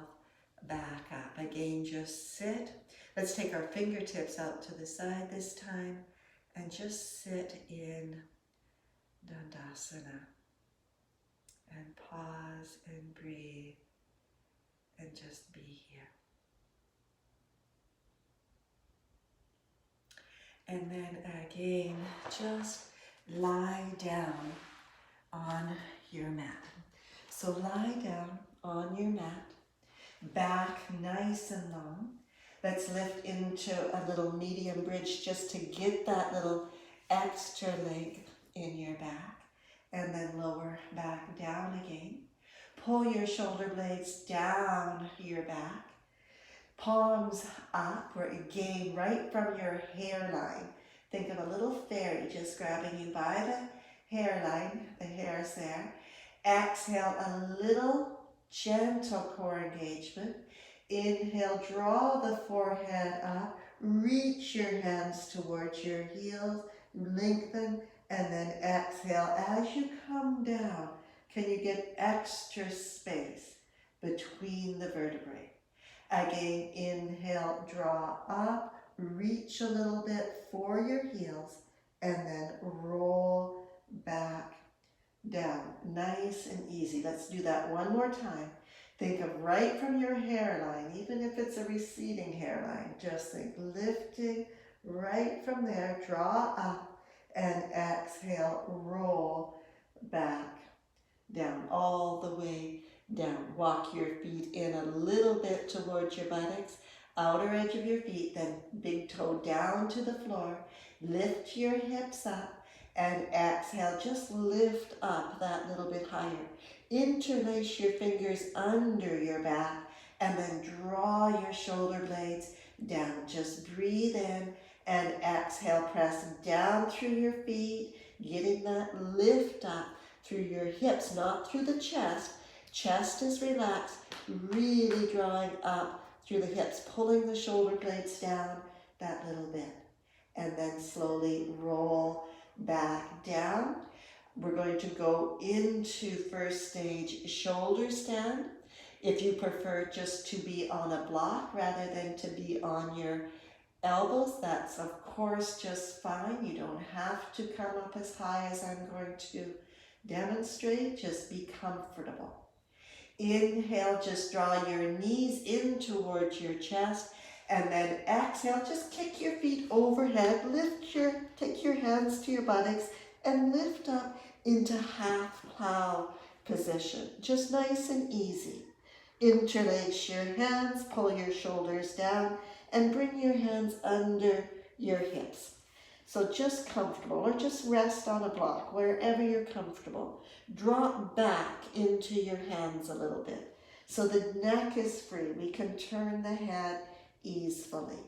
back up. Again, just sit. Let's take our fingertips out to the side this time and just sit in Dandasana. And pause and breathe and just be here. And then again, just lie down on your mat. So lie down on your mat, back nice and long. Let's lift into a little medium bridge just to get that little extra leg in your back. And then lower back down again. Pull your shoulder blades down your back. Palms up, or again, right from your hairline. Think of a little fairy just grabbing you by the hairline, the hair's there. Exhale, a little gentle core engagement. Inhale, draw the forehead up, reach your hands towards your heels, lengthen, and then exhale. As you come down, can you get extra space between the vertebrae? Again, inhale, draw up, reach a little bit for your heels, and then roll back down. Nice and easy. Let's do that one more time. Think of right from your hairline, even if it's a receding hairline, just think lifting right from there, draw up, And exhale, roll back down, all the way down. Walk your feet in a little bit towards your buttocks, outer edge of your feet, then big toe down to the floor. Lift your hips up and exhale, just lift up that little bit higher. Interlace your fingers under your back and then draw your shoulder blades down. Just breathe in and exhale, press down through your feet, getting that lift up through your hips, not through the chest. Chest is relaxed, really drawing up through the hips, pulling the shoulder blades down that little bit. And then slowly roll back down. We're going to go into first stage shoulder stand. If you prefer just to be on a block rather than to be on your elbows, that's of course just fine. You don't have to come up as high as I'm going to demonstrate. Just be comfortable. Inhale, just draw your knees in towards your chest, and then exhale, just kick your feet overhead, take your hands to your buttocks and lift up into half plow position. Just nice and easy. Interlace your hands, pull your shoulders down, and bring your hands under your hips. So just comfortable, or just rest on a block, wherever you're comfortable. Drop back into your hands a little bit so the neck is free. We can turn the head easily.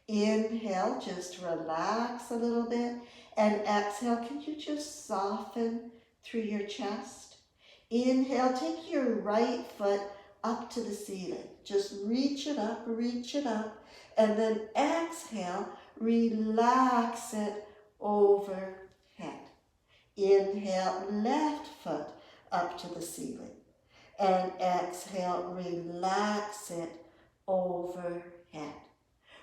Inhale, just relax a little bit, and exhale, can you just soften through your chest? Inhale, take your right foot up to the ceiling. Just reach it up, and then exhale, relax it overhead. Inhale, left foot up to the ceiling, and exhale, relax it overhead.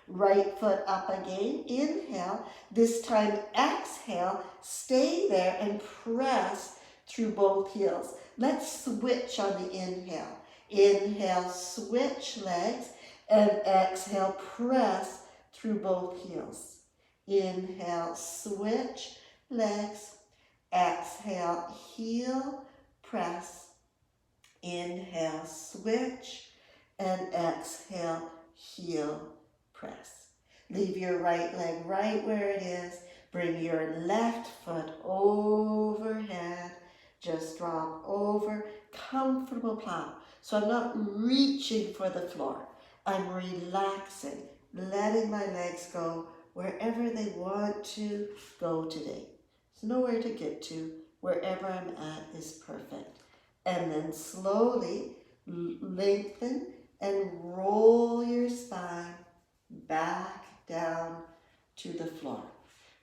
Right foot up again, inhale. This time exhale, stay there and press through both heels. Let's switch on the inhale. Inhale, switch legs, and exhale, press through both heels. Inhale, switch legs. Exhale, heel, press. Inhale, switch, and exhale, heel, press. Leave your right leg right where it is. Bring your left foot overhead. Just drop over. Comfortable plow. So I'm not reaching for the floor. I'm relaxing, letting my legs go wherever they want to go today. There's nowhere to get to. Wherever I'm at is perfect. And then slowly lengthen and roll your spine back down to the floor.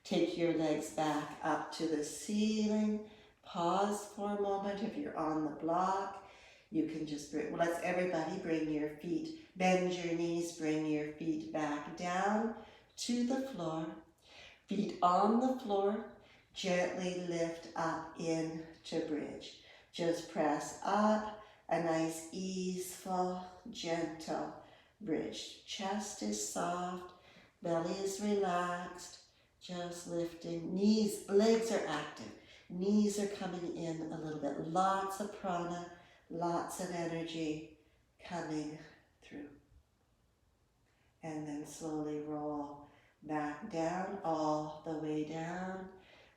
Take your legs back up to the ceiling. Pause for a moment if you're on the block. You can just, let's everybody bring your feet, bend your knees, bring your feet back down to the floor. Feet on the floor, gently lift up into bridge. Just press up, a nice easeful, gentle bridge. Chest is soft, belly is relaxed, just lifting. Knees, legs are active. Knees are coming in a little bit. Lots of prana, lots of energy coming through. And then slowly roll back down, all the way down.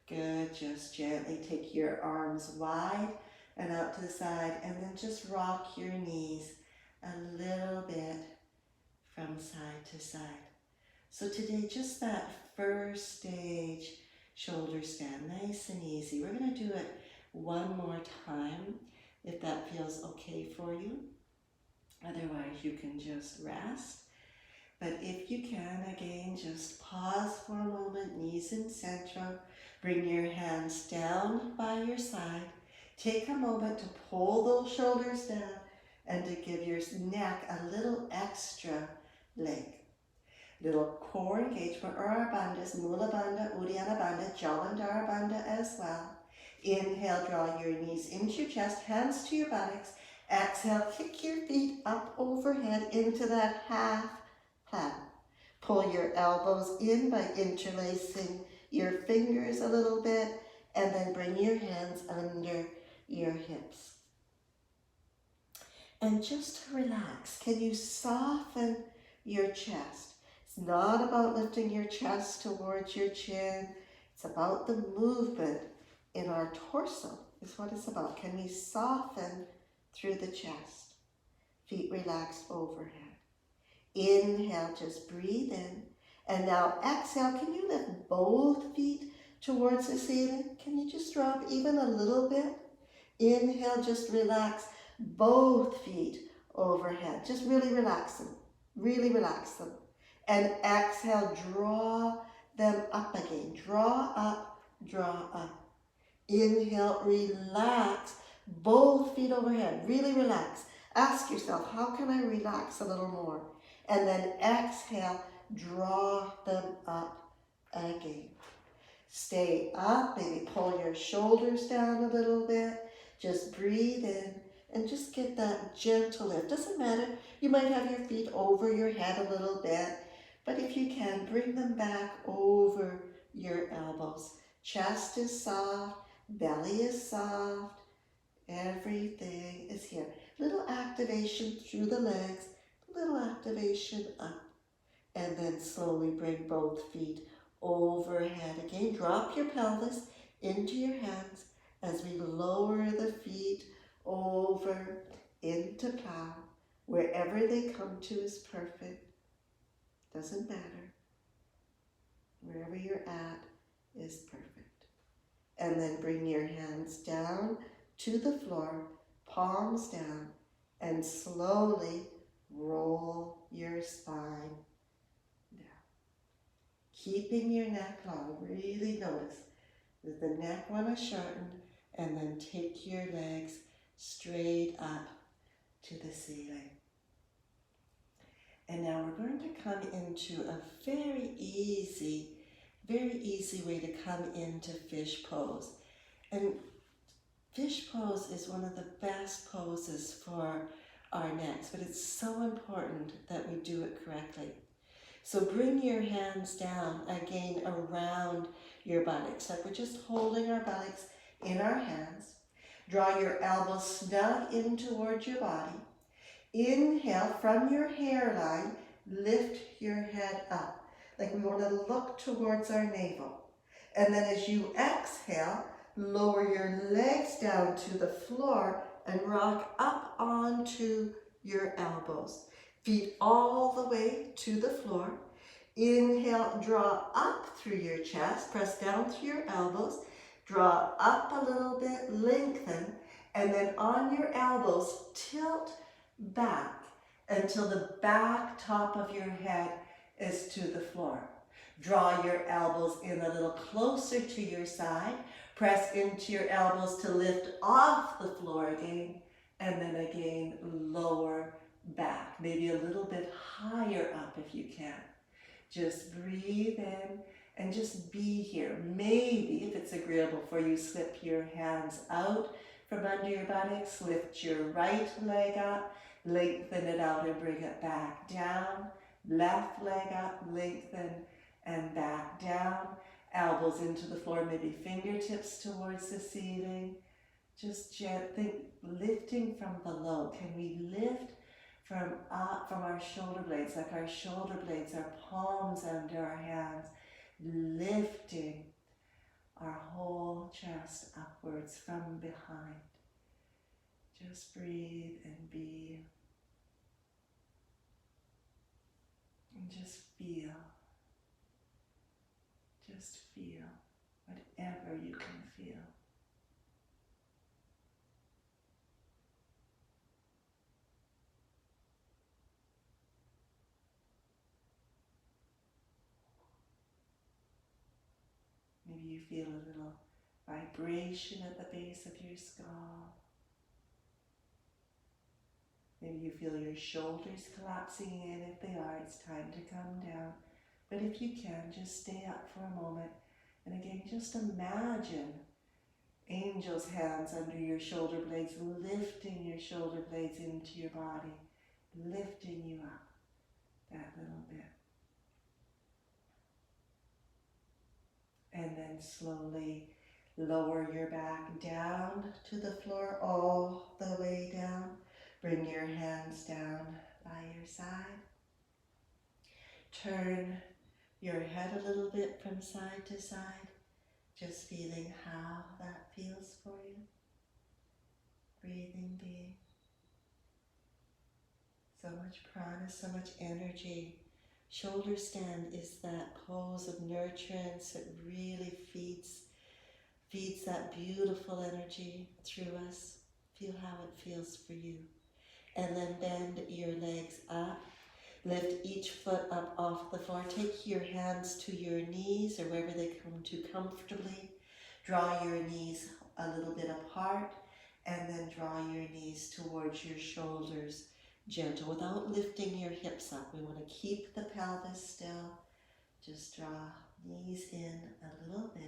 Good, just gently take your arms wide and out to the side, and then just rock your knees a little bit from side to side. So today, just that first stage shoulder stand, nice and easy. We're going to do it one more time, if that feels okay for you. Otherwise, you can just rest. But if you can, again, just pause for a moment, knees in center. Bring your hands down by your side. Take a moment to pull those shoulders down and to give your neck a little extra length. Little core engagement, Ura Bandhas, Mula Bandha, Uddiyana Bandha, Jalandhara Bandha as well. Inhale, draw your knees into your chest, hands to your buttocks. Exhale, kick your feet up overhead into that half plow. Pull your elbows in by interlacing your fingers a little bit, and then bring your hands under your hips. And just relax. Can you soften your chest? It's not about lifting your chest towards your chin. It's about the movement in our torso is what it's about. Can we soften through the chest? Feet relaxed overhead. Inhale, just breathe in. And now exhale, can you lift both feet towards the ceiling? Can you just drop even a little bit? Inhale, just relax both feet overhead. Just really relax them. Really relax them. And exhale, draw them up again. Draw up, draw up. Inhale, relax both feet overhead. Really relax. Ask yourself, how can I relax a little more? And then exhale, draw them up again. Stay up, maybe pull your shoulders down a little bit. Just breathe in and just get that gentle lift. Doesn't matter, you might have your feet over your head a little bit, but if you can, bring them back over your elbows. Chest is soft, belly is soft, everything is here. Little activation through the legs, little activation up, and then slowly bring both feet overhead again. Drop your pelvis into your hands as we lower the feet over into plow. Wherever they come to is perfect. Doesn't matter. Wherever you're at is perfect. And then bring your hands down to the floor, palms down, and slowly roll your spine down. Keeping your neck long. Really notice that the neck want to shorten, and then take your legs straight up to the ceiling. And now we're going to come into a very easy way to come into fish pose. And fish pose is one of the best poses for our necks, but it's so important that we do it correctly. So bring your hands down again around your buttocks, like we're just holding our buttocks in our hands. Draw your elbows snug in towards your body. Inhale from your hairline, lift your head up, like we want to look towards our navel. And then as you exhale, lower your legs down to the floor and rock up onto your elbows. Feet all the way to the floor. Inhale, draw up through your chest, press down through your elbows, draw up a little bit, lengthen, and then on your elbows, tilt back until the back top of your head is to the floor. Draw your elbows in a little closer to your side, press into your elbows to lift off the floor again, and then again lower back, maybe a little bit higher up if you can. Just breathe in and just be here. Maybe, if it's agreeable for you, slip your hands out from under your buttocks, lift your right leg up, lengthen it out and bring it back down. Left leg up, lengthen and back down. Elbows into the floor, maybe fingertips towards the ceiling. Just gently lifting from below. Can we lift from up from our shoulder blades, like our shoulder blades are palms under our hands, lifting our whole chest upwards from behind. Just breathe and be, and just feel whatever you can feel. Maybe you feel a little vibration at the base of your skull. Maybe you feel your shoulders collapsing in. If they are, it's time to come down. But if you can, just stay up for a moment. And again, just imagine angels' hands under your shoulder blades, lifting your shoulder blades into your body, lifting you up that little bit. And and slowly lower your back down to the floor, all the way down. Bring your hands down by your side. Turn your head a little bit from side to side, just feeling how that feels for you. Breathing, being. So much prana, so much energy. Shoulder stand is that pose of nurturance. It really feeds that beautiful energy through us. Feel how it feels for you. And then bend your legs up. Lift each foot up off the floor. Take your hands to your knees or wherever they come to comfortably. Draw your knees a little bit apart and then draw your knees towards your shoulders, gentle, without lifting your hips up. We want to keep the pelvis still. Just draw knees in a little bit.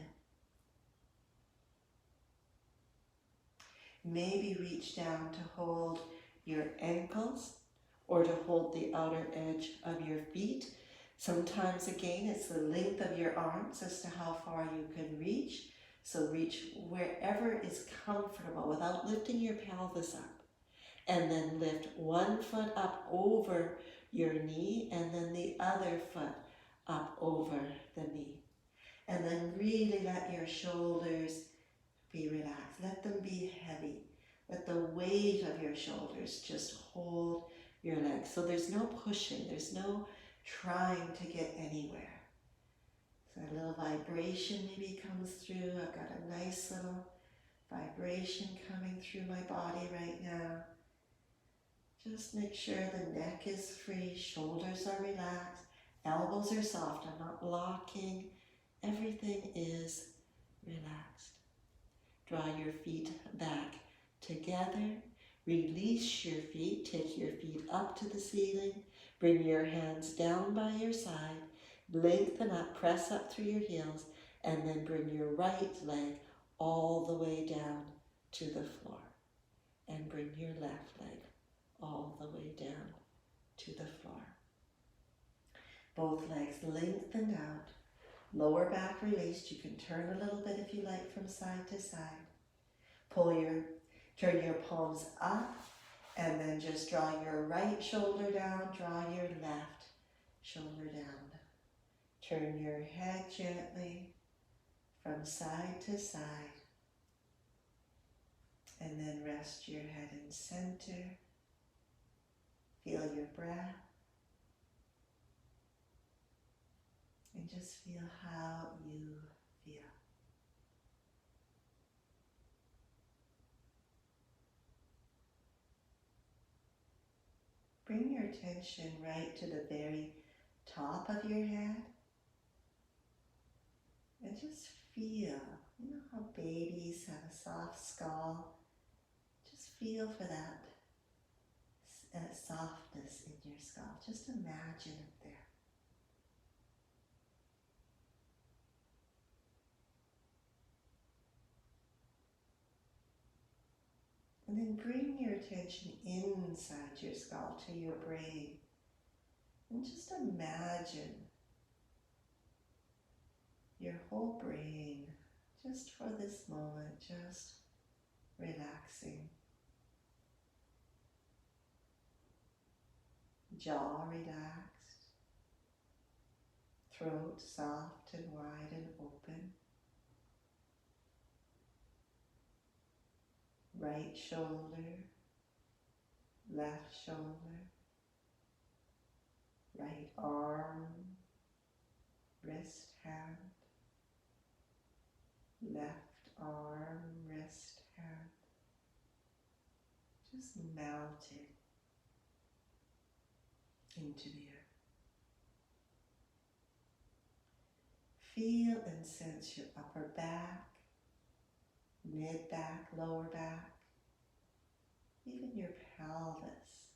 Maybe reach down to hold your ankles or to hold the outer edge of your feet. Sometimes, again, it's the length of your arms as to how far you can reach. So reach wherever is comfortable without lifting your pelvis up. And then lift one foot up over your knee and then the other foot up over the knee. And then really let your shoulders be relaxed. Let them be heavy. Let the weight of your shoulders just hold your legs. So there's no pushing. There's no trying to get anywhere. So a little vibration maybe comes through. I've got a nice little vibration coming through my body right now. Just make sure the neck is free, shoulders are relaxed, elbows are soft. I'm not locking. Everything is relaxed. Draw your feet back together. Release your feet. Take your feet up to the ceiling. Bring your hands down by your side. Lengthen up, press up through your heels, and then bring your right leg all the way down to the floor. And bring your left leg all the way down to the floor. Both legs lengthened out. Lower back released. You can turn a little bit if you like from side to side. Turn your palms up and then just draw your right shoulder down, draw your left shoulder down. Turn your head gently from side to side and then rest your head in center. Feel your breath and just feel how you feel. Bring your attention right to the very top of your head and just feel, you know how babies have a soft skull? Just feel for that softness in your skull. Just imagine it there. And then bring your attention inside your skull to your brain. And just imagine your whole brain, just for this moment, just relaxing. Jaw relaxed. Throat soft and wide and open. Right shoulder, left shoulder, right arm, wrist, hand, left arm, wrist, hand. Just melted into the earth. Feel and sense your upper back, mid-back, lower back, even your pelvis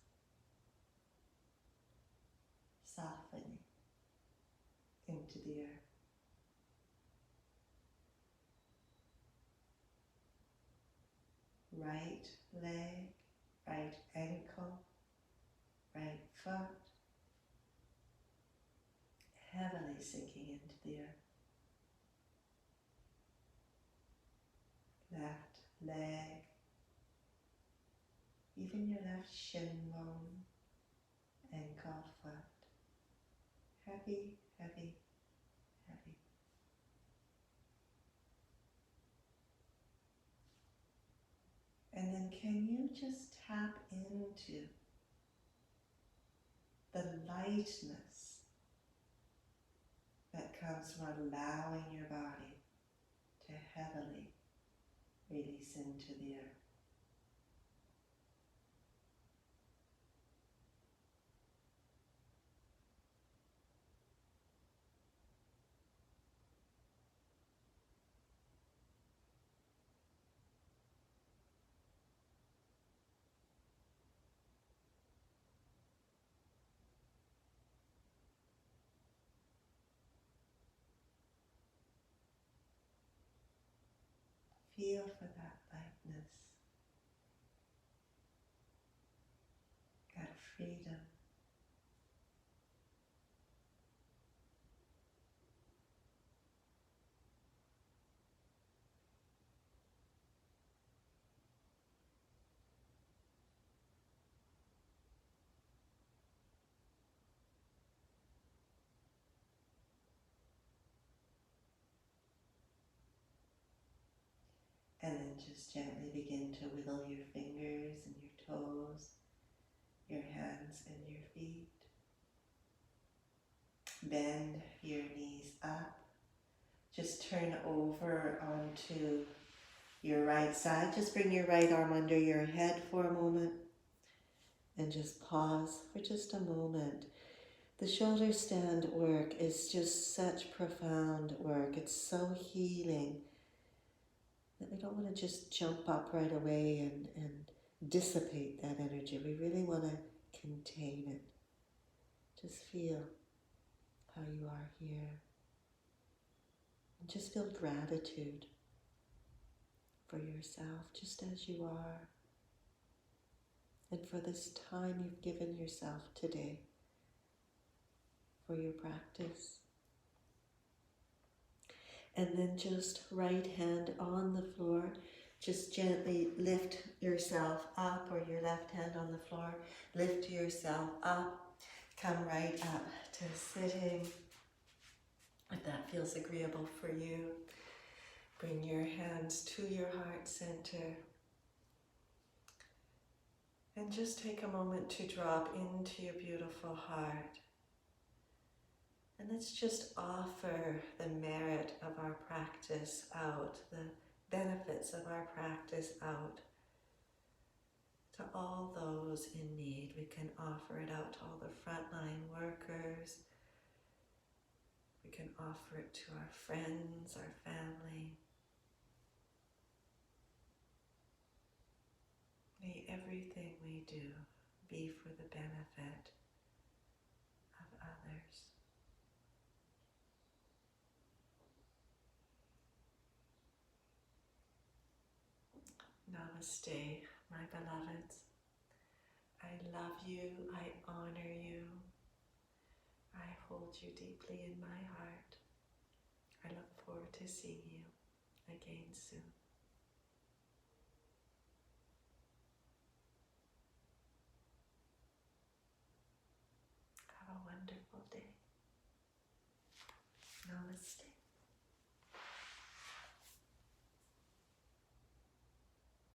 softening into the earth. Right leg, right ankle, right foot, heavily sinking into the earth. leg, even your left shin bone, ankle, foot. Heavy, heavy, heavy. And then can you just tap into the lightness that comes from allowing your body to heavily release into the earth. Feel for that lightness, that freedom. And then just gently begin to wiggle your fingers and your toes, your hands and your feet. Bend your knees up. Just turn over onto your right side. Just bring your right arm under your head for a moment and just pause for just a moment. The shoulder stand work is just such profound work. It's so healing that we don't want to just jump up right away and dissipate that energy. We really want to contain it. Just feel how you are here. And just feel gratitude for yourself, just as you are. And for this time you've given yourself today for your practice. And then just right hand on the floor, just gently lift yourself up, or your left hand on the floor, lift yourself up, come right up to sitting, if that feels agreeable for you. Bring your hands to your heart center. And just take a moment to drop into your beautiful heart. And let's just offer the merit of our practice out, the benefits of our practice out to all those in need. We can offer it out to all the frontline workers. We can offer it to our friends, our family. May everything we do be for the benefit of others. Namaste, my beloveds. I love you, I honor you, I hold you deeply in my heart. I look forward to seeing you again soon. Have a wonderful day. Namaste.